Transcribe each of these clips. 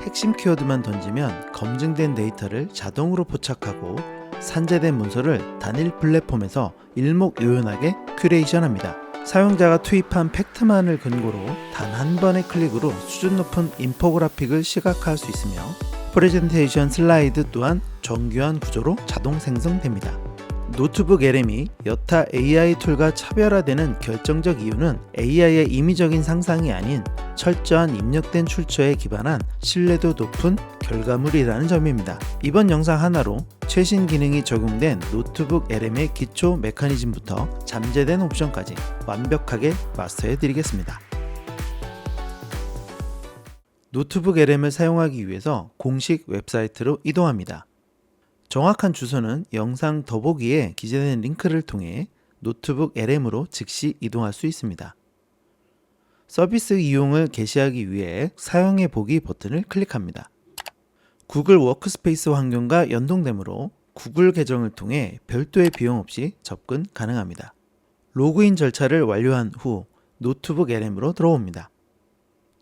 핵심 키워드만 던지면 검증된 데이터를 자동으로 포착하고 산재된 문서를 단일 플랫폼에서 일목요연하게 큐레이션합니다. 사용자가 투입한 팩트만을 근거로 단 한 번의 클릭으로 수준 높은 인포그래픽을 시각화할 수 있으며 프레젠테이션 슬라이드 또한 정교한 구조로 자동 생성됩니다. 노트북 LM이 여타 AI 툴과 차별화되는 결정적 이유는 AI의 임의적인 상상이 아닌 철저한 입력된 출처에 기반한 신뢰도 높은 결과물이라는 점입니다. 이번 영상 하나로 최신 기능이 적용된 노트북 LM의 기초 메커니즘부터 잠재된 옵션까지 완벽하게 마스터해 드리겠습니다. 노트북 LM을 사용하기 위해서 공식 웹사이트로 이동합니다. 정확한 주소는 영상 더보기에 기재된 링크를 통해 노트북 LM으로 즉시 이동할 수 있습니다. 서비스 이용을 개시하기 위해 사용해 보기 버튼을 클릭합니다. 구글 워크스페이스 환경과 연동되므로 구글 계정을 통해 별도의 비용 없이 접근 가능합니다. 로그인 절차를 완료한 후 노트북 LM으로 들어옵니다.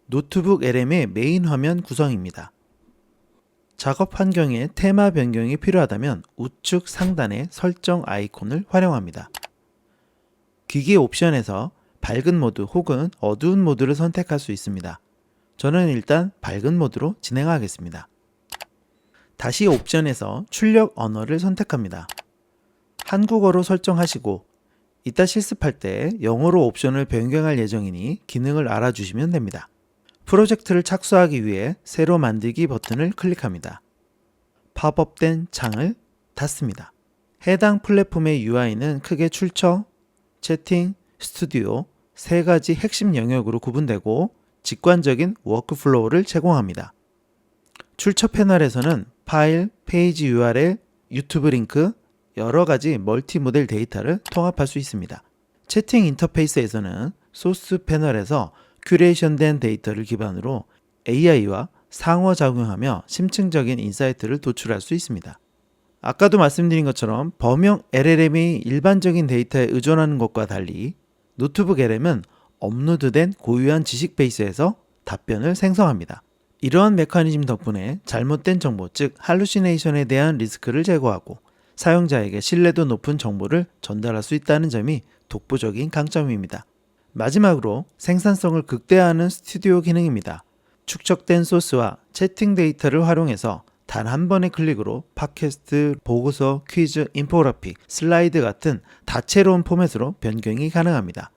노트북 LM의 메인 화면 구성입니다. 작업 환경에 테마 변경이 필요하다면 우측 상단의 설정 아이콘을 활용합니다. 기기 옵션에서 밝은 모드 혹은 어두운 모드를 선택할 수 있습니다. 저는 일단 밝은 모드로 진행하겠습니다. 다시 옵션에서 출력 언어를 선택합니다. 한국어로 설정하시고 이따 실습할 때 영어로 옵션을 변경할 예정이니 기능을 알아주시면 됩니다. 프로젝트를 착수하기 위해 새로 만들기 버튼을 클릭합니다. 팝업된 창을 닫습니다. 해당 플랫폼의 UI는 크게 출처, 채팅, 스튜디오 세 가지 핵심 영역으로 구분되고 직관적인 워크플로우를 제공합니다. 출처 패널에서는 파일, 페이지 URL, 유튜브 링크, 여러 가지 멀티모델 데이터를 통합할 수 있습니다. 채팅 인터페이스에서는 소스 패널에서 큐레이션된 데이터를 기반으로 AI와 상호작용하며 심층적인 인사이트를 도출할 수 있습니다. 아까도 말씀드린 것처럼 범용 LLM이 일반적인 데이터에 의존하는 것과 달리 노트북 LM은 업로드된 고유한 지식 베이스에서 답변을 생성합니다. 이러한 메커니즘 덕분에 잘못된 정보, 즉 할루시네이션에 대한 리스크를 제거하고 사용자에게 신뢰도 높은 정보를 전달할 수 있다는 점이 독보적인 강점입니다. 마지막으로 생산성을 극대화하는 스튜디오 기능입니다. 축적된 소스와 채팅 데이터를 활용해서 단 한 번의 클릭으로 팟캐스트, 보고서, 퀴즈, 인포그래픽, 슬라이드 같은 다채로운 포맷으로 변경이 가능합니다.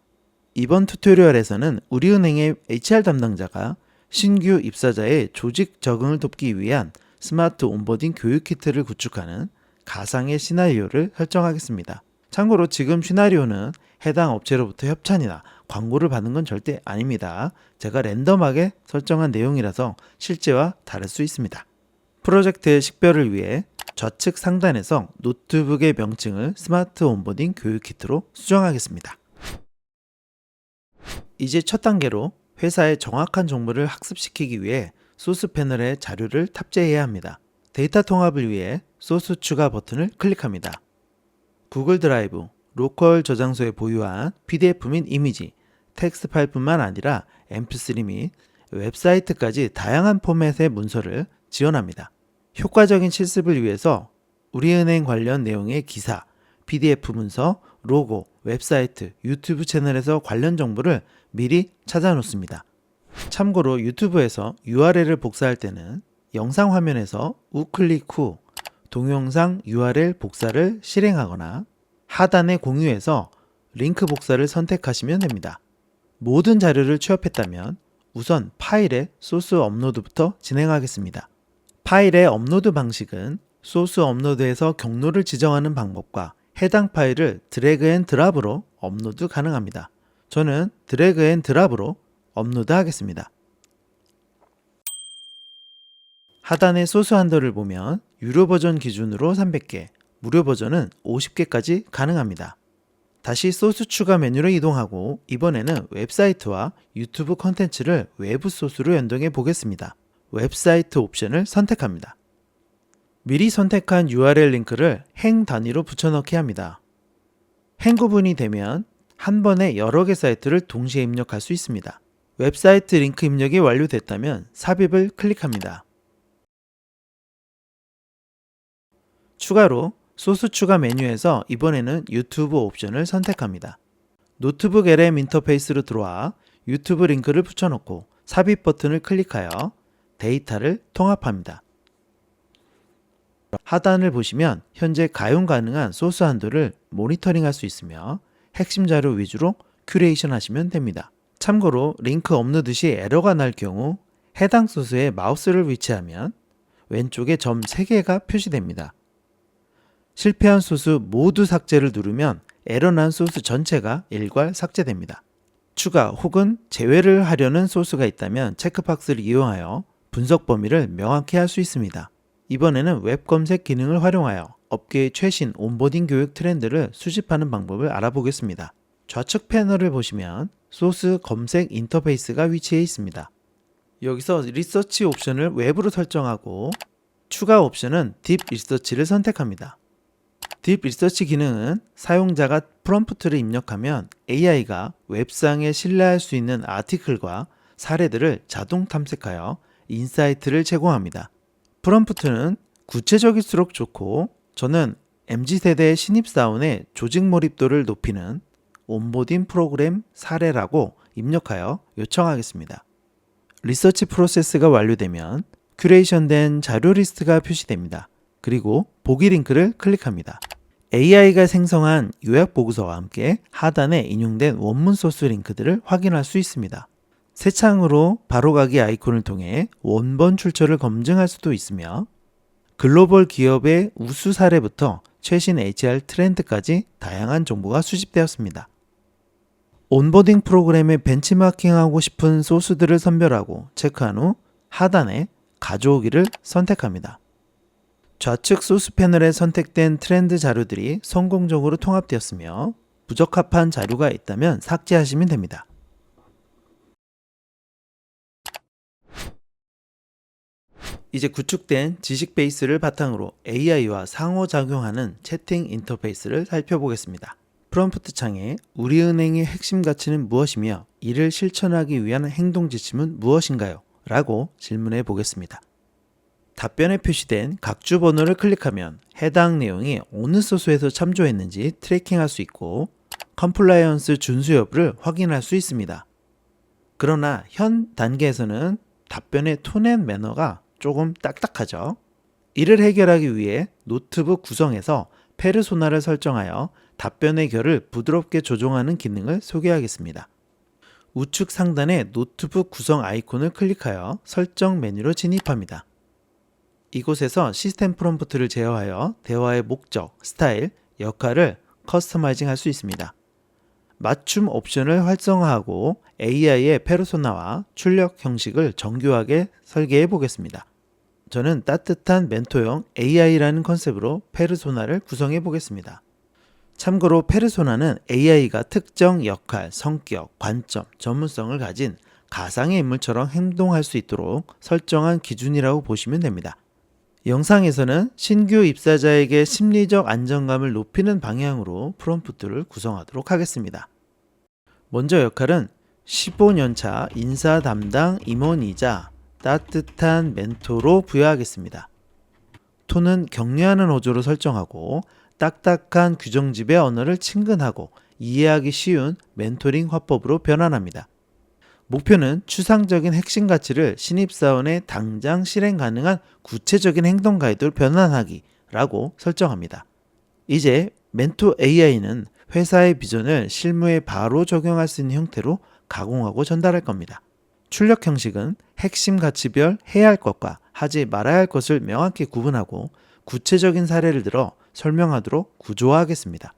이번 튜토리얼에서는 우리은행의 HR 담당자가 신규 입사자의 조직 적응을 돕기 위한 스마트 온보딩 교육 키트를 구축하는 가상의 시나리오를 설정하겠습니다. 참고로 지금 시나리오는 해당 업체로부터 협찬이나 광고를 받는 건 절대 아닙니다. 제가 랜덤하게 설정한 내용이라서 실제와 다를 수 있습니다. 프로젝트의 식별을 위해 좌측 상단에서 노트북의 명칭을 스마트 온보딩 교육 키트로 수정하겠습니다. 이제 첫 단계로 회사의 정확한 정보를 학습시키기 위해 소스 패널에 자료를 탑재해야 합니다. 데이터 통합을 위해 소스 추가 버튼을 클릭합니다. 구글 드라이브, 로컬 저장소에 보유한 PDF 및 이미지, 텍스트 파일뿐만 아니라 mp3 및 웹사이트까지 다양한 포맷의 문서를 지원합니다. 효과적인 실습을 위해서 우리은행 관련 내용의 기사, PDF 문서, 로고, 웹사이트, 유튜브 채널에서 관련 정보를 미리 찾아 놓습니다. 참고로 유튜브에서 URL을 복사할 때는 영상 화면에서 우클릭 후 동영상 URL 복사를 실행하거나 하단의 공유에서 링크 복사를 선택하시면 됩니다. 모든 자료를 취합했다면 우선 파일의 소스 업로드부터 진행하겠습니다. 파일의 업로드 방식은 소스 업로드에서 경로를 지정하는 방법과 해당 파일을 드래그 앤 드랍으로 업로드 가능합니다. 저는 드래그 앤 드랍으로 업로드 하겠습니다. 하단의 소스 한도를 보면 유료 버전 기준으로 300개, 무료 버전은 50개까지 가능합니다. 다시 소스 추가 메뉴로 이동하고 이번에는 웹사이트와 유튜브 컨텐츠를 외부 소스로 연동해 보겠습니다. 웹사이트 옵션을 선택합니다. 미리 선택한 URL 링크를 행 단위로 붙여넣기 합니다. 행 구분이 되면 한 번에 여러 개 사이트를 동시에 입력할 수 있습니다. 웹사이트 링크 입력이 완료됐다면 삽입을 클릭합니다. 추가로 소스 추가 메뉴에서 이번에는 유튜브 옵션을 선택합니다. 노트북 LM 인터페이스로 들어와 유튜브 링크를 붙여놓고 삽입 버튼을 클릭하여 데이터를 통합합니다. 하단을 보시면 현재 가용 가능한 소스 한도를 모니터링할 수 있으며 핵심 자료 위주로 큐레이션 하시면 됩니다. 참고로 링크 업로드 시 에러가 날 경우 해당 소스에 마우스를 위치하면 왼쪽에 점 3개가 표시됩니다. 실패한 소스 모두 삭제를 누르면 에러난 소스 전체가 일괄 삭제됩니다. 추가 혹은 제외를 하려는 소스가 있다면 체크박스를 이용하여 분석 범위를 명확히 할 수 있습니다. 이번에는 웹 검색 기능을 활용하여 업계의 최신 온보딩 교육 트렌드를 수집하는 방법을 알아보겠습니다. 좌측 패널을 보시면 소스 검색 인터페이스가 위치해 있습니다. 여기서 리서치 옵션을 외부로 설정하고 추가 옵션은 딥 리서치를 선택합니다. 딥 리서치 기능은 사용자가 프롬프트를 입력하면 AI가 웹상에 신뢰할 수 있는 아티클과 사례들을 자동 탐색하여 인사이트를 제공합니다. 프롬프트는 구체적일수록 좋고 저는 MZ세대의 신입사원의 조직 몰입도를 높이는 온보딩 프로그램 사례라고 입력하여 요청하겠습니다. 리서치 프로세스가 완료되면 큐레이션된 자료 리스트가 표시됩니다. 그리고 보기 링크를 클릭합니다. AI가 생성한 요약 보고서와 함께 하단에 인용된 원문 소스 링크들을 확인할 수 있습니다. 새 창으로 바로가기 아이콘을 통해 원본 출처를 검증할 수도 있으며 글로벌 기업의 우수 사례부터 최신 HR 트렌드까지 다양한 정보가 수집되었습니다. 온보딩 프로그램에 벤치마킹하고 싶은 소스들을 선별하고 체크한 후 하단에 가져오기를 선택합니다. 좌측 소스 패널에 선택된 트렌드 자료들이 성공적으로 통합되었으며 부적합한 자료가 있다면 삭제하시면 됩니다. 이제 구축된 지식 베이스를 바탕으로 AI와 상호작용하는 채팅 인터페이스를 살펴보겠습니다. 프롬프트 창에 우리은행의 핵심 가치는 무엇이며 이를 실천하기 위한 행동 지침은 무엇인가요? 라고 질문해 보겠습니다. 답변에 표시된 각주 번호를 클릭하면 해당 내용이 어느 소스에서 참조했는지 트래킹할 수 있고 컴플라이언스 준수 여부를 확인할 수 있습니다. 그러나 현 단계에서는 답변의 톤 앤 매너가 조금 딱딱하죠. 이를 해결하기 위해 노트북 구성에서 페르소나를 설정하여 답변의 결을 부드럽게 조정하는 기능을 소개하겠습니다. 우측 상단의 노트북 구성 아이콘을 클릭하여 설정 메뉴로 진입합니다. 이곳에서 시스템 프롬프트를 제어하여 대화의 목적, 스타일, 역할을 커스터마이징 할 수 있습니다. 맞춤 옵션을 활성화하고 AI의 페르소나와 출력 형식을 정교하게 설계해 보겠습니다. 저는 따뜻한 멘토형 AI라는 컨셉으로 페르소나를 구성해 보겠습니다. 참고로 페르소나는 AI가 특정 역할, 성격, 관점, 전문성을 가진 가상의 인물처럼 행동할 수 있도록 설정한 기준이라고 보시면 됩니다. 영상에서는 신규 입사자에게 심리적 안정감을 높이는 방향으로 프롬프트를 구성하도록 하겠습니다. 먼저 역할은 15년차 인사 담당 임원이자 따뜻한 멘토로 부여하겠습니다. 톤은 격려하는 어조로 설정하고 딱딱한 규정집의 언어를 친근하고 이해하기 쉬운 멘토링 화법으로 변환합니다. 목표는 추상적인 핵심 가치를 신입사원에 당장 실행 가능한 구체적인 행동 가이드로 변환하기라고 설정합니다. 이제 멘토 AI는 회사의 비전을 실무에 바로 적용할 수 있는 형태로 가공하고 전달할 겁니다. 출력 형식은 핵심 가치별 해야 할 것과 하지 말아야 할 것을 명확히 구분하고 구체적인 사례를 들어 설명하도록 구조화하겠습니다.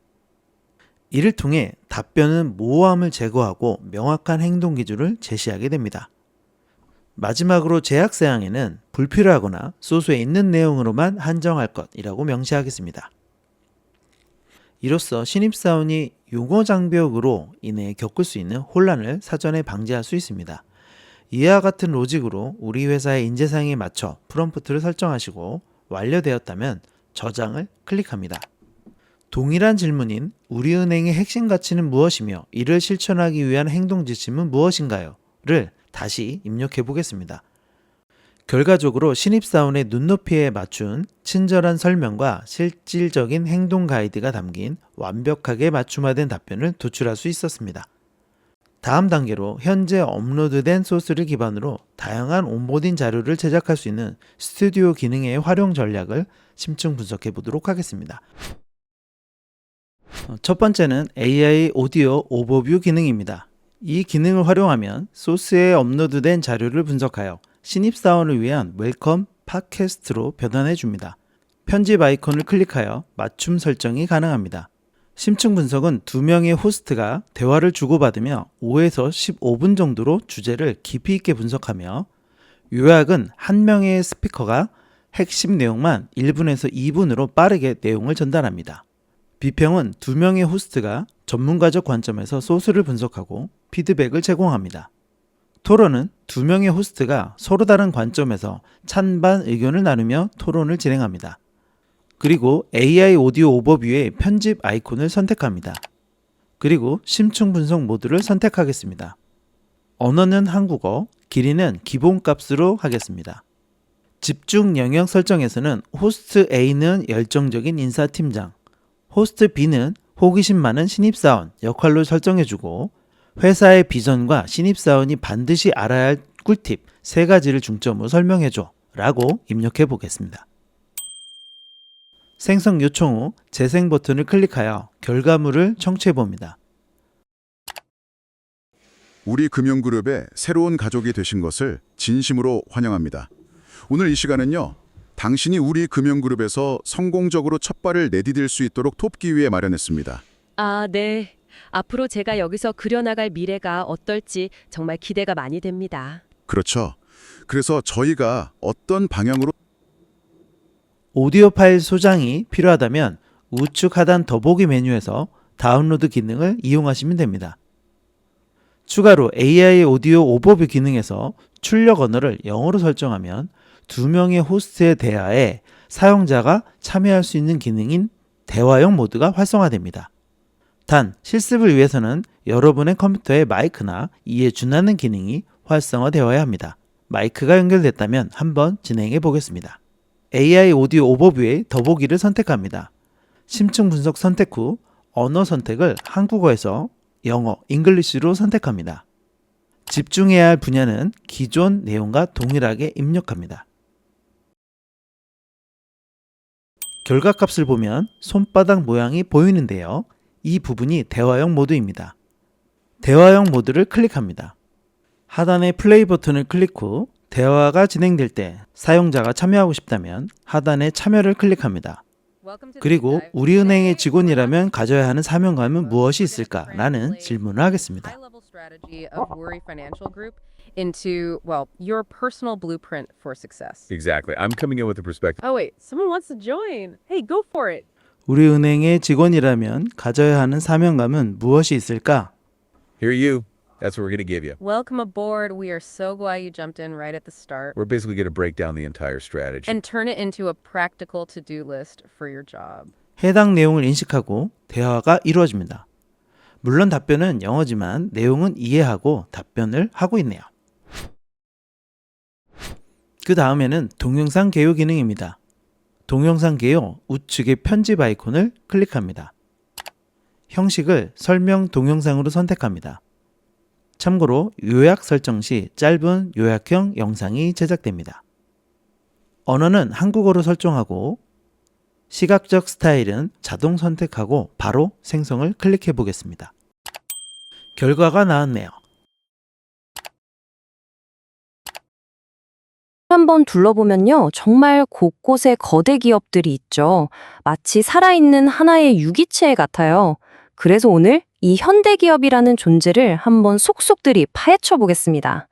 이를 통해 답변은 모호함을 제거하고 명확한 행동 기준을 제시하게 됩니다. 마지막으로 제약사항에는 불필요하거나 소스에 있는 내용으로만 한정할 것이라고 명시하겠습니다. 이로써 신입사원이 용어 장벽으로 인해 겪을 수 있는 혼란을 사전에 방지할 수 있습니다. 이와 같은 로직으로 우리 회사의 인재상에 맞춰 프롬프트를 설정하시고 완료되었다면 저장을 클릭합니다. 동일한 질문인 우리은행의 핵심 가치는 무엇이며 이를 실천하기 위한 행동 지침은 무엇인가요? 를 다시 입력해 보겠습니다. 결과적으로 신입사원의 눈높이에 맞춘 친절한 설명과 실질적인 행동 가이드가 담긴 완벽하게 맞춤화된 답변을 도출할 수 있었습니다. 다음 단계로 현재 업로드된 소스를 기반으로 다양한 온보딩 자료를 제작할 수 있는 스튜디오 기능의 활용 전략을 심층 분석해 보도록 하겠습니다. 첫 번째는 AI 오디오 오버뷰 기능입니다. 이 기능을 활용하면 소스에 업로드된 자료를 분석하여 신입사원을 위한 웰컴 팟캐스트로 변환해 줍니다. 편집 아이콘을 클릭하여 맞춤 설정이 가능합니다. 심층 분석은 두 명의 호스트가 대화를 주고받으며 5에서 15분 정도로 주제를 깊이 있게 분석하며, 요약은 한 명의 스피커가 핵심 내용만 1분에서 2분으로 빠르게 내용을 전달합니다. 비평은 두 명의 호스트가 전문가적 관점에서 소스를 분석하고 피드백을 제공합니다. 토론은 두 명의 호스트가 서로 다른 관점에서 찬반 의견을 나누며 토론을 진행합니다. 그리고 AI 오디오 오버뷰의 편집 아이콘을 선택합니다. 그리고 심층 분석 모드를 선택하겠습니다. 언어는 한국어, 길이는 기본값으로 하겠습니다. 집중 영역 설정에서는 호스트 A는 열정적인 인사팀장, 호스트 B는 호기심 많은 신입사원 역할로 설정해주고, 회사의 비전과 신입사원이 반드시 알아야 할 꿀팁 3가지를 중점으로 설명해줘 라고 입력해 보겠습니다. 생성 요청 후 재생 버튼을 클릭하여 결과물을 청취해 봅니다. 우리 금융그룹의 새로운 가족이 되신 것을 진심으로 환영합니다. 오늘 이 시간은요, 당신이 우리 금융그룹에서 성공적으로 첫 발을 내디딜 수 있도록 돕기 위해 마련했습니다. 아, 네. 앞으로 제가 여기서 그려나갈 미래가 어떨지 정말 기대가 많이 됩니다. 그렇죠. 그래서 저희가 어떤 방향으로 오디오 파일 소장이 필요하다면 우측 하단 더보기 메뉴에서 다운로드 기능을 이용하시면 됩니다. 추가로 AI 오디오 오버뷰 기능에서 출력 언어를 영어로 설정하면 두 명의 호스트의 대화에 사용자가 참여할 수 있는 기능인 대화형 모드가 활성화됩니다. 단, 실습을 위해서는 여러분의 컴퓨터에 마이크나 이에 준하는 기능이 활성화되어야 합니다. 마이크가 연결됐다면 한번 진행해 보겠습니다. AI 오디오 오버뷰의 더보기를 선택합니다. 심층 분석 선택 후 언어 선택을 한국어에서 영어, 잉글리시로 선택합니다. 집중해야 할 분야는 기존 내용과 동일하게 입력합니다. 결과값을 보면 손바닥 모양이 보이는데요. 이 부분이 대화형 모드입니다. 대화형 모드를 클릭합니다. 하단의 플레이 버튼을 클릭 후 대화가 진행될 때 사용자가 참여하고 싶다면 하단의 참여를 클릭합니다. 그리고 우리은행의 직원이라면 가져야 하는 사명감은 무엇이 있을까라는 질문을 하겠습니다. Into, well, your personal blueprint for success. Exactly. I'm coming in with a perspective. Oh, wait, someone wants to join. Hey, go for it. 우리은행의 직원이라면 가져야 하는 사명감은 무엇이 있을까? Here you. That's what we're going to give you. Welcome aboard. We are so glad you jumped in right at the start We're basically going to break down the entire strategy. and turn it into a practical to-do list for your job. 해당 내용을 인식하고 대화가 이루어집니다. 물론 답변은 영어지만 내용은 이해하고 답변을 하고 있네요. 그 다음에는 동영상 개요 기능입니다. 동영상 개요 우측의 편집 아이콘을 클릭합니다. 형식을 설명 동영상으로 선택합니다. 참고로 요약 설정 시 짧은 요약형 영상이 제작됩니다. 언어는 한국어로 설정하고 시각적 스타일은 자동 선택하고 바로 생성을 클릭해 보겠습니다. 결과가 나왔네요. 한번 둘러보면요. 정말 곳곳에 거대 기업들이 있죠. 마치 살아있는 하나의 유기체 같아요. 그래서 오늘 이 현대기업이라는 존재를 한번 속속들이 파헤쳐 보겠습니다.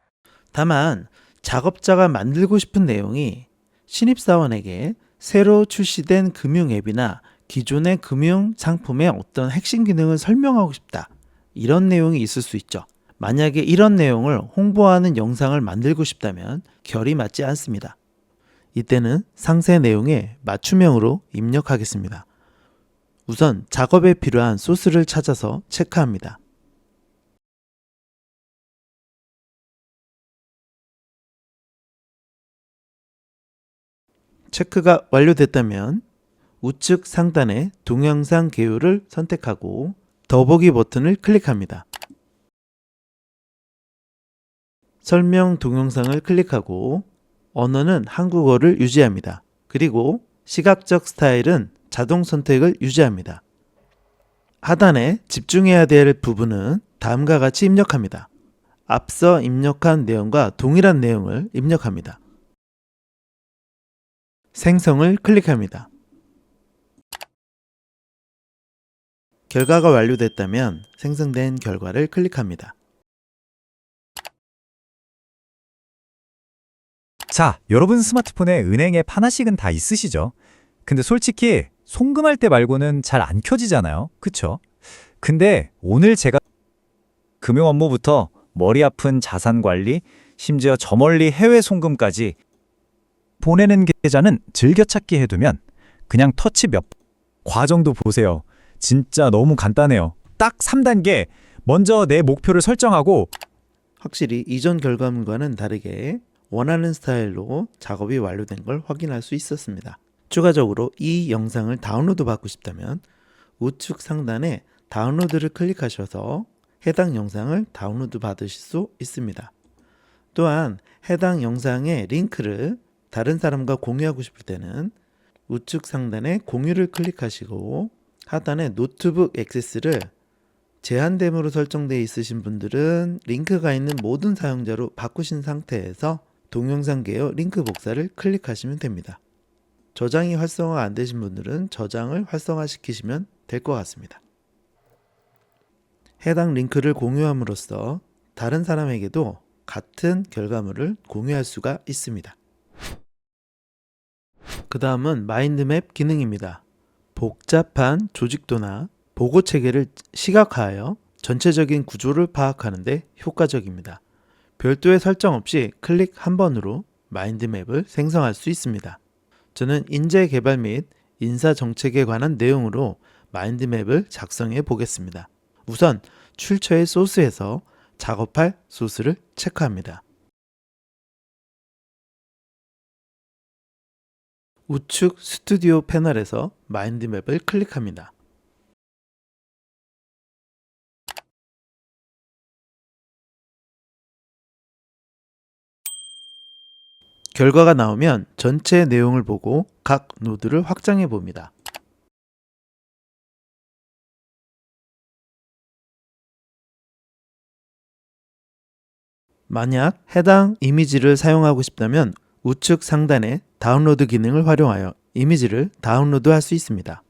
다만 작업자가 만들고 싶은 내용이 신입사원에게 새로 출시된 금융 앱이나 기존의 금융 상품의 어떤 핵심 기능을 설명하고 싶다. 이런 내용이 있을 수 있죠. 만약에 이런 내용을 홍보하는 영상을 만들고 싶다면 결이 맞지 않습니다. 이때는 상세 내용에 맞춤형으로 입력하겠습니다. 우선 작업에 필요한 소스를 찾아서 체크합니다. 체크가 완료됐다면 우측 상단의 동영상 개요를 선택하고 더보기 버튼을 클릭합니다. 설명 동영상을 클릭하고 언어는 한국어를 유지합니다. 그리고 시각적 스타일은 자동 선택을 유지합니다. 하단에 집중해야 될 부분은 다음과 같이 입력합니다. 앞서 입력한 내용과 동일한 내용을 입력합니다. 생성을 클릭합니다. 결과가 완료됐다면 생성된 결과를 클릭합니다. 자, 여러분 스마트폰에 은행 앱 하나씩은 다 있으시죠? 근데 솔직히 송금할 때 말고는 잘 안 켜지잖아요. 그쵸? 근데 오늘 제가 금융 업무부터 머리 아픈 자산 관리, 심지어 저 멀리 해외 송금까지 보내는 계좌는 즐겨찾기 해두면 그냥 터치 몇 과정도 보세요. 진짜 너무 간단해요. 딱 3단계. 먼저 내 목표를 설정하고 확실히 이전 결과물과는 다르게 원하는 스타일로 작업이 완료된 걸 확인할 수 있었습니다. 추가적으로 이 영상을 다운로드 받고 싶다면 우측 상단에 다운로드를 클릭하셔서 해당 영상을 다운로드 받으실 수 있습니다. 또한 해당 영상의 링크를 다른 사람과 공유하고 싶을 때는 우측 상단에 공유를 클릭하시고 하단에 노트북 액세스를 제한됨으로 설정되어 있으신 분들은 링크가 있는 모든 사용자로 바꾸신 상태에서 동영상 개요 링크 복사를 클릭하시면 됩니다. 저장이 활성화 안 되신 분들은 저장을 활성화시키시면 될 것 같습니다. 해당 링크를 공유함으로써 다른 사람에게도 같은 결과물을 공유할 수가 있습니다. 그 다음은 마인드맵 기능입니다. 복잡한 조직도나 보고 체계를 시각화하여 전체적인 구조를 파악하는 데 효과적입니다. 별도의 설정 없이 클릭 한 번으로 마인드맵을 생성할 수 있습니다. 저는 인재 개발 및 인사 정책에 관한 내용으로 마인드맵을 작성해 보겠습니다. 우선 출처의 소스에서 작업할 소스를 체크합니다. 우측 스튜디오 패널에서 마인드맵을 클릭합니다. 결과가 나오면 전체 내용을 보고 각 노드를 확장해 봅니다. 만약 해당 이미지를 사용하고 싶다면 우측 상단의 다운로드 기능을 활용하여 이미지를 다운로드할 수 있습니다.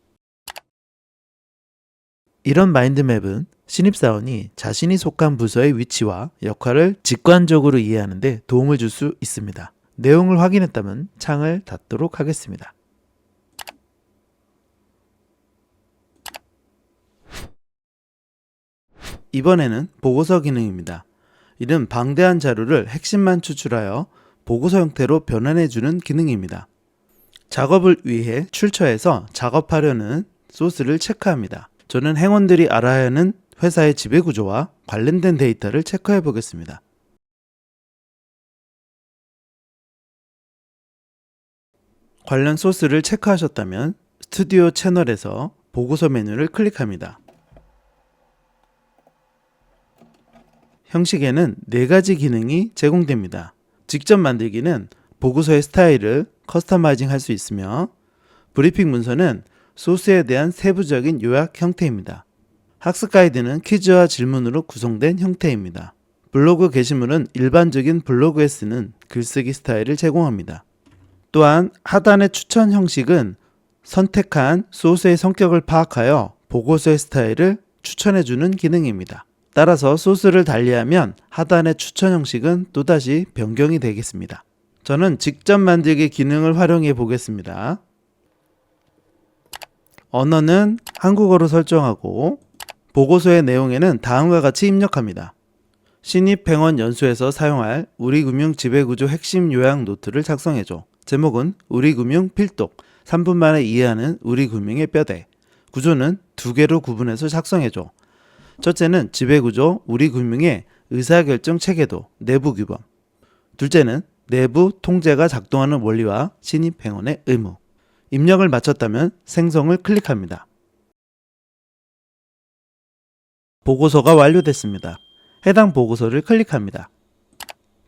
이런 마인드맵은 신입사원이 자신이 속한 부서의 위치와 역할을 직관적으로 이해하는 데 도움을 줄 수 있습니다. 내용을 확인했다면 창을 닫도록 하겠습니다. 이번에는 보고서 기능입니다. 이는 방대한 자료를 핵심만 추출하여 보고서 형태로 변환해주는 기능입니다. 작업을 위해 출처에서 작업하려는 소스를 체크합니다. 저는 행원들이 알아야 하는 회사의 지배구조와 관련된 데이터를 체크해 보겠습니다. 관련 소스를 체크하셨다면 스튜디오 채널에서 보고서 메뉴를 클릭합니다. 형식에는 4가지 기능이 제공됩니다. 직접 만들기는 보고서의 스타일을 커스터마이징 할 수 있으며 브리핑 문서는 소스에 대한 세부적인 요약 형태입니다. 학습 가이드는 퀴즈와 질문으로 구성된 형태입니다. 블로그 게시물은 일반적인 블로그에 쓰는 글쓰기 스타일을 제공합니다. 또한 하단의 추천 형식은 선택한 소스의 성격을 파악하여 보고서의 스타일을 추천해주는 기능입니다. 따라서 소스를 달리하면 하단의 추천 형식은 또다시 변경이 되겠습니다. 저는 직접 만들기 기능을 활용해 보겠습니다. 언어는 한국어로 설정하고 보고서의 내용에는 다음과 같이 입력합니다. 신입행원 연수에서 사용할 우리금융 지배구조 핵심 요약 노트를 작성해줘. 제목은 우리금융 필독, 3분 만에 이해하는 우리금융의 뼈대. 구조는 2개로 구분해서 작성해줘. 첫째는 지배구조, 우리금융의 의사결정 체계도, 내부 규범. 둘째는 내부 통제가 작동하는 원리와 신입 회원의 의무. 입력을 마쳤다면 생성을 클릭합니다. 보고서가 완료됐습니다. 해당 보고서를 클릭합니다.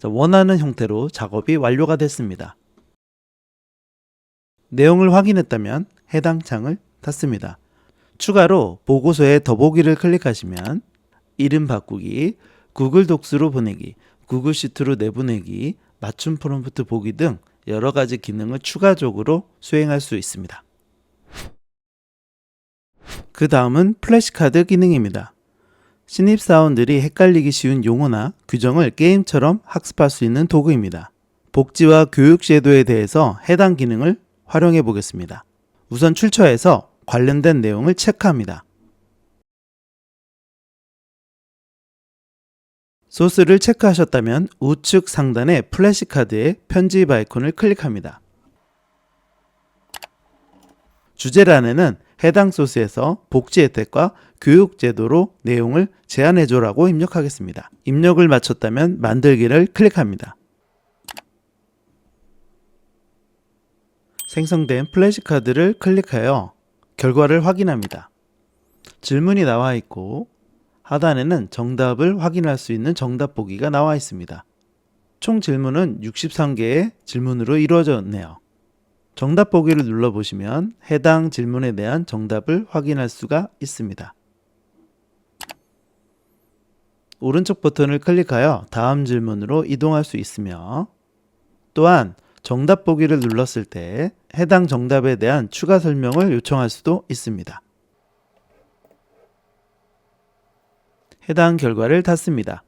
원하는 형태로 작업이 완료가 됐습니다. 내용을 확인했다면 해당 창을 닫습니다. 추가로 보고서의 더보기를 클릭하시면 이름 바꾸기, 구글 독스로 보내기, 구글 시트로 내보내기, 맞춤 프롬프트 보기 등 여러 가지 기능을 추가적으로 수행할 수 있습니다. 그 다음은 플래시카드 기능입니다. 신입사원들이 헷갈리기 쉬운 용어나 규정을 게임처럼 학습할 수 있는 도구입니다. 복지와 교육 제도에 대해서 해당 기능을 활용해 보겠습니다. 우선 출처에서 관련된 내용을 체크합니다. 소스를 체크하셨다면 우측 상단의 플래시카드의 편집 아이콘을 클릭합니다. 주제란에는 해당 소스에서 복지 혜택과 교육 제도로 내용을 제안해줘라고 입력하겠습니다. 입력을 마쳤다면 만들기를 클릭합니다. 생성된 플래시카드를 클릭하여 결과를 확인합니다. 질문이 나와 있고 하단에는 정답을 확인할 수 있는 정답 보기가 나와 있습니다. 총 질문은 63개의 질문으로 이루어졌네요. 정답 보기를 눌러보시면 해당 질문에 대한 정답을 확인할 수가 있습니다. 오른쪽 버튼을 클릭하여 다음 질문으로 이동할 수 있으며 또한 정답 보기를 눌렀을 때 해당 정답에 대한 추가 설명을 요청할 수도 있습니다. 해당 결과를 닫습니다.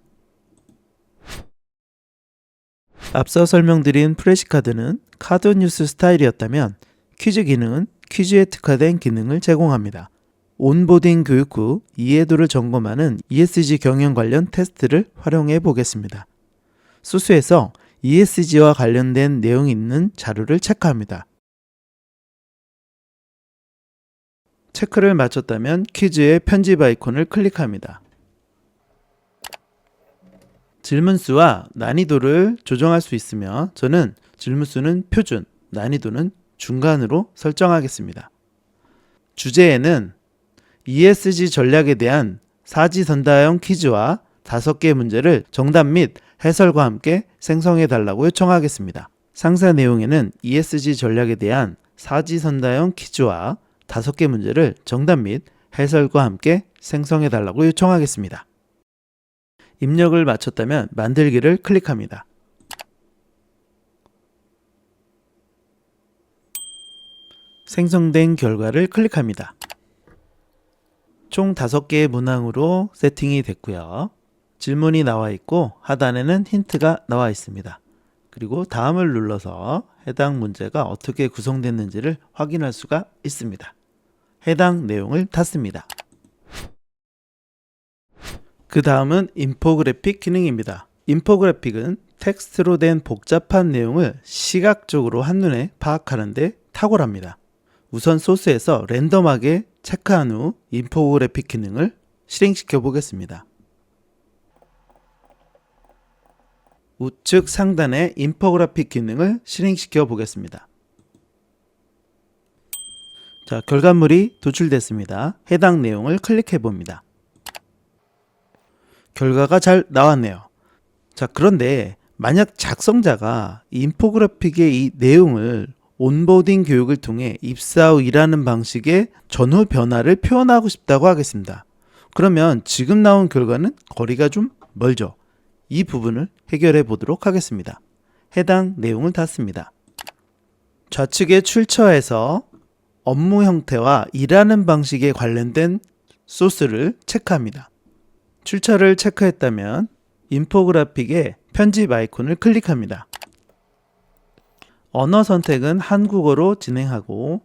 앞서 설명드린 플래시카드는 카드 뉴스 스타일이었다면 퀴즈 기능은 퀴즈에 특화된 기능을 제공합니다. 온보딩 교육 후 이해도를 점검하는 ESG 경영 관련 테스트를 활용해 보겠습니다. 소스에서 ESG와 관련된 내용이 있는 자료를 체크합니다. 체크를 마쳤다면 퀴즈의 편집 아이콘을 클릭합니다. 질문수와 난이도를 조정할 수 있으며 저는 질문수는 표준, 난이도는 중간으로 설정하겠습니다. 주제에는 ESG 전략에 대한 사지선다형 퀴즈와 5개 문제를 정답 및 해설과 함께 생성해 달라고 요청하겠습니다. 상세 내용에는 ESG 전략에 대한 사지선다형 퀴즈와 5개 문제를 정답 및 해설과 함께 생성해 달라고 요청하겠습니다. 입력을 마쳤다면 만들기를 클릭합니다. 생성된 결과를 클릭합니다. 총 5개의 문항으로 세팅이 됐고요. 질문이 나와 있고 하단에는 힌트가 나와 있습니다. 그리고 다음을 눌러서 해당 문제가 어떻게 구성됐는지를 확인할 수가 있습니다. 해당 내용을 닫습니다. 그 다음은 인포그래픽 기능입니다. 인포그래픽은 텍스트로 된 복잡한 내용을 시각적으로 한눈에 파악하는 데 탁월합니다. 우선 소스에서 랜덤하게 체크한 후 인포그래픽 기능을 실행시켜 보겠습니다. 우측 상단의 인포그래픽 기능을 실행시켜 보겠습니다. 자, 결과물이 도출됐습니다. 해당 내용을 클릭해 봅니다. 결과가 잘 나왔네요. 자, 그런데 만약 작성자가 인포그래픽의 이 내용을 온보딩 교육을 통해 입사 후 일하는 방식의 전후 변화를 표현하고 싶다고 하겠습니다. 그러면 지금 나온 결과는 거리가 좀 멀죠. 이 부분을 해결해 보도록 하겠습니다. 해당 내용을 닫습니다. 좌측의 출처에서 업무 형태와 일하는 방식에 관련된 소스를 체크합니다. 출처를 체크했다면 인포그래픽의 편집 아이콘을 클릭합니다. 언어 선택은 한국어로 진행하고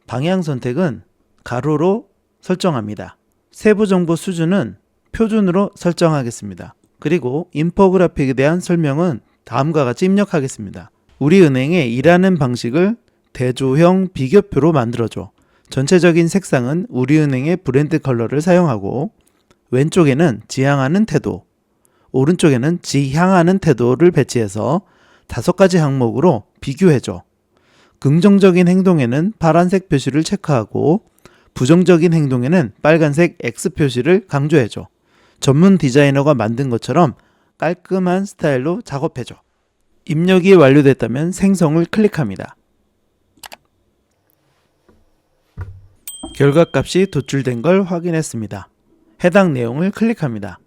방향 선택은 가로로 설정합니다. 세부 정보 수준은 표준으로 설정하겠습니다. 그리고 인포그래픽에 대한 설명은 다음과 같이 입력하겠습니다. 우리은행의 일하는 방식을 대조형 비교표로 만들어줘. 전체적인 색상은 우리은행의 브랜드 컬러를 사용하고 왼쪽에는 지향하는 태도, 오른쪽에는 지향하는 태도를 배치해서 5가지 항목으로 비교해줘. 긍정적인 행동에는 파란색 표시를 체크하고 부정적인 행동에는 빨간색 X 표시를 강조해줘. 전문 디자이너가 만든 것처럼 깔끔한 스타일로 작업해줘. 입력이 완료됐다면 생성을 클릭합니다. 결과값이 도출된 걸 확인했습니다. 해당 내용을 클릭합니다.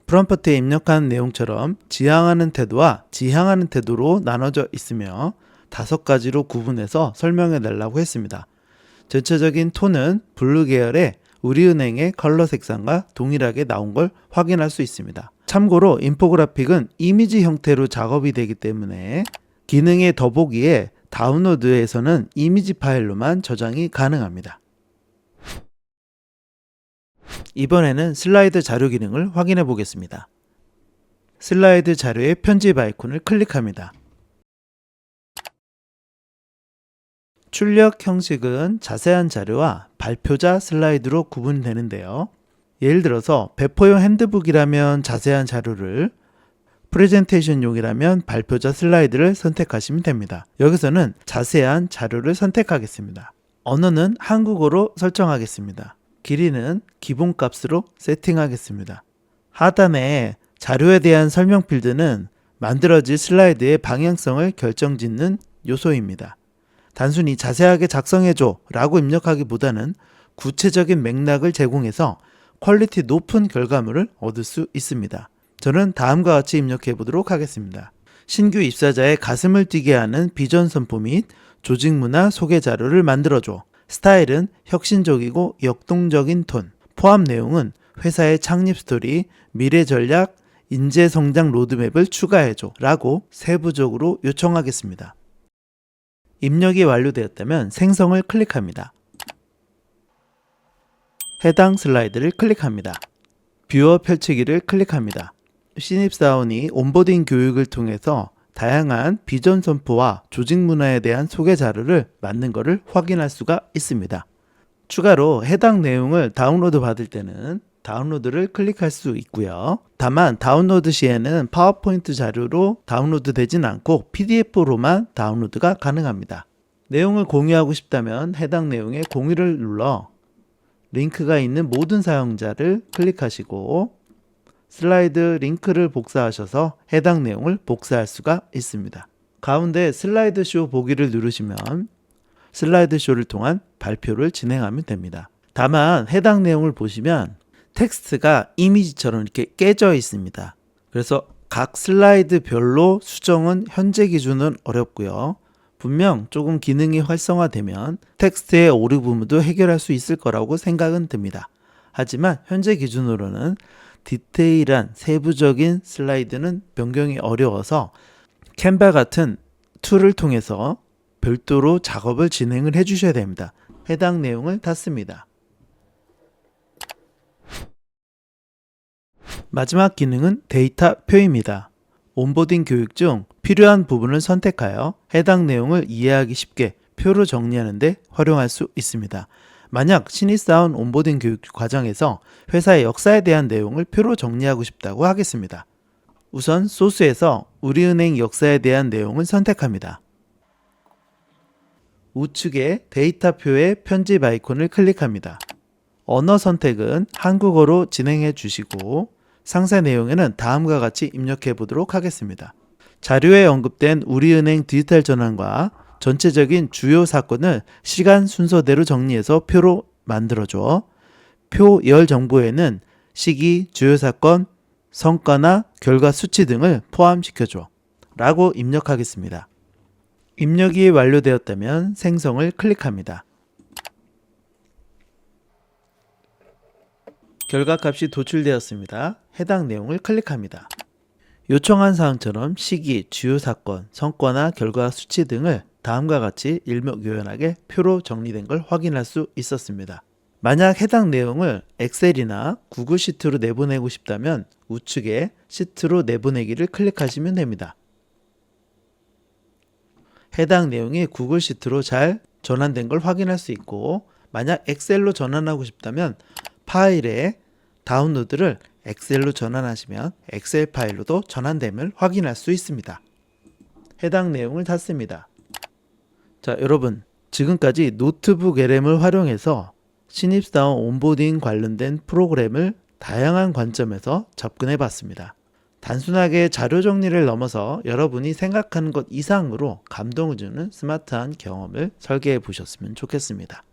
프롬프트에 입력한 내용처럼 지향하는 태도와 지향하는 태도로 나눠져 있으며 5가지로 구분해서 설명해 달라고 했습니다. 전체적인 톤은 블루 계열의 우리은행의 컬러 색상과 동일하게 나온 걸 확인할 수 있습니다. 참고로 인포그래픽은 이미지 형태로 작업이 되기 때문에 기능의 더보기에 다운로드에서는 이미지 파일로만 저장이 가능합니다. 이번에는 슬라이드 자료 기능을 확인해 보겠습니다. 슬라이드 자료의 편집 아이콘을 클릭합니다. 출력 형식은 자세한 자료와 발표자 슬라이드로 구분되는데요. 예를 들어서 배포용 핸드북이라면 자세한 자료를, 프레젠테이션용이라면 발표자 슬라이드를 선택하시면 됩니다. 여기서는 자세한 자료를 선택하겠습니다. 언어는 한국어로 설정하겠습니다. 길이는 기본값으로 세팅하겠습니다. 하단에 자료에 대한 설명 필드는 만들어질 슬라이드의 방향성을 결정짓는 요소입니다. 단순히 자세하게 작성해줘 라고 입력하기보다는 구체적인 맥락을 제공해서 퀄리티 높은 결과물을 얻을 수 있습니다. 저는 다음과 같이 입력해 보도록 하겠습니다. 신규 입사자의 가슴을 뛰게 하는 비전 선포 및 조직 문화 소개 자료를 만들어줘. 스타일은 혁신적이고 역동적인 톤. 포함 내용은 회사의 창립 스토리, 미래 전략, 인재 성장 로드맵을 추가해줘 라고 세부적으로 요청하겠습니다. 입력이 완료되었다면 생성을 클릭합니다. 해당 슬라이드를 클릭합니다. 뷰어 펼치기를 클릭합니다. 신입사원이 온보딩 교육을 통해서 다양한 비전 선포와 조직 문화에 대한 소개 자료를 만든 것을 확인할 수가 있습니다. 추가로 해당 내용을 다운로드 받을 때는 다운로드를 클릭할 수 있고요. 다만 다운로드 시에는 파워포인트 자료로 다운로드 되진 않고 PDF로만 다운로드가 가능합니다. 내용을 공유하고 싶다면 해당 내용에 공유를 눌러 링크가 있는 모든 사용자를 클릭하시고 슬라이드 링크를 복사하셔서 해당 내용을 복사할 수가 있습니다. 가운데 슬라이드 쇼 보기를 누르시면 슬라이드 쇼를 통한 발표를 진행하면 됩니다. 다만 해당 내용을 보시면 텍스트가 이미지처럼 이렇게 깨져 있습니다. 그래서 각 슬라이드별로 수정은 현재 기준은 어렵고요. 분명 조금 기능이 활성화되면 텍스트의 오류 부분도 해결할 수 있을 거라고 생각은 듭니다. 하지만 현재 기준으로는 디테일한 세부적인 슬라이드는 변경이 어려워서 캔바 같은 툴을 통해서 별도로 작업을 진행을 해 주셔야 됩니다. 해당 내용을 닫습니다. 마지막 기능은 데이터표입니다. 온보딩 교육 중 필요한 부분을 선택하여 해당 내용을 이해하기 쉽게 표로 정리하는 데 활용할 수 있습니다. 만약 신입사원 온보딩 교육 과정에서 회사의 역사에 대한 내용을 표로 정리하고 싶다고 하겠습니다. 우선 소스에서 우리은행 역사에 대한 내용을 선택합니다. 우측에 데이터표의 편집 아이콘을 클릭합니다. 언어 선택은 한국어로 진행해 주시고 상세 내용에는 다음과 같이 입력해 보도록 하겠습니다. 자료에 언급된 우리은행 디지털 전환과 전체적인 주요 사건을 시간 순서대로 정리해서 표로 만들어줘. 표열 정보에는 시기, 주요 사건, 성과나 결과 수치 등을 포함시켜줘 라고 입력하겠습니다. 입력이 완료되었다면 생성을 클릭합니다. 결과값이 도출되었습니다. 해당 내용을 클릭합니다. 요청한 사항처럼 시기, 주요 사건, 성과나 결과 수치 등을 다음과 같이 일목요연하게 표로 정리된 걸 확인할 수 있었습니다. 만약 해당 내용을 엑셀이나 구글 시트로 내보내고 싶다면 우측에 시트로 내보내기를 클릭하시면 됩니다. 해당 내용이 구글 시트로 잘 전환된 걸 확인할 수 있고 만약 엑셀로 전환하고 싶다면 파일에 다운로드를 엑셀로 전환하시면 엑셀 파일로도 전환됨을 확인할 수 있습니다. 해당 내용을 닫습니다. 자, 여러분, 지금까지 노트북 LM을 활용해서 신입사원 온보딩 관련된 프로그램을 다양한 관점에서 접근해 봤습니다. 단순하게 자료 정리를 넘어서 여러분이 생각하는 것 이상으로 감동을 주는 스마트한 경험을 설계해 보셨으면 좋겠습니다.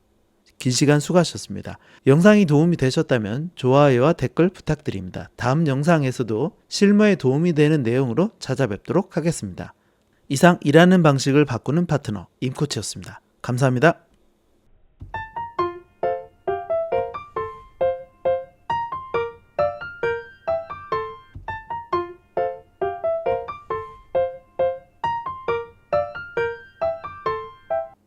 긴 시간 수고하셨습니다. 영상이 도움이 되셨다면 좋아요와 댓글 부탁드립니다. 다음 영상에서도 실무에 도움이 되는 내용으로 찾아뵙도록 하겠습니다. 이상 일하는 방식을 바꾸는 파트너 임코치였습니다. 감사합니다.